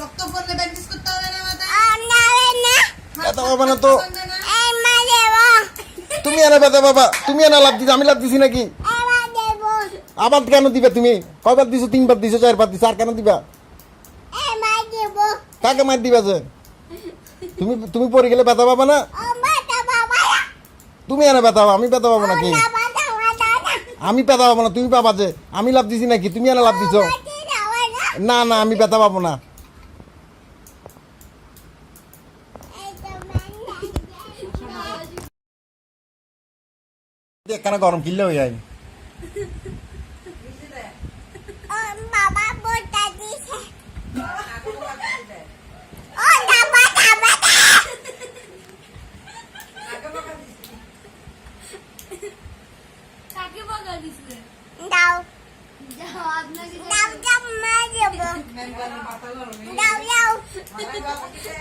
রক্ত পড়লে ব্যান্ডেজ করতে হবে না মাথায়? ব্যথা পাবা না তো। তুমি এনে ব্যথা পাবা, তুমি এনে লাভ দিছো, আমি লাভ দিছি নাকি? আবার কেন দিবে তুমি? কয়বার দিছো? 3 বার দিছো, 4 বার দিছো, আর কেন দিবা? কাকে মার দিবা যে? তুমি পড়ে গেলে ব্যথা পাবা না? তুমি এনে ব্যথা পাবা, আমি ব্যথা পাবো নাকি? আমি ব্যথা পাবো না, তুমি পাবা যে। আমি লাভ দিছি নাকি? তুমি এনে লাভ দিছো। না না, আমি ব্যথা পাবো না। কেন গরম কিনলে হয়ে যায়? কাকে বকা দিছে? দাও যাও আপনাকে দাও দাও মা দেবো মেম্বার মাথা গরম দাও দাও মাথায় ব্যথা কিসে?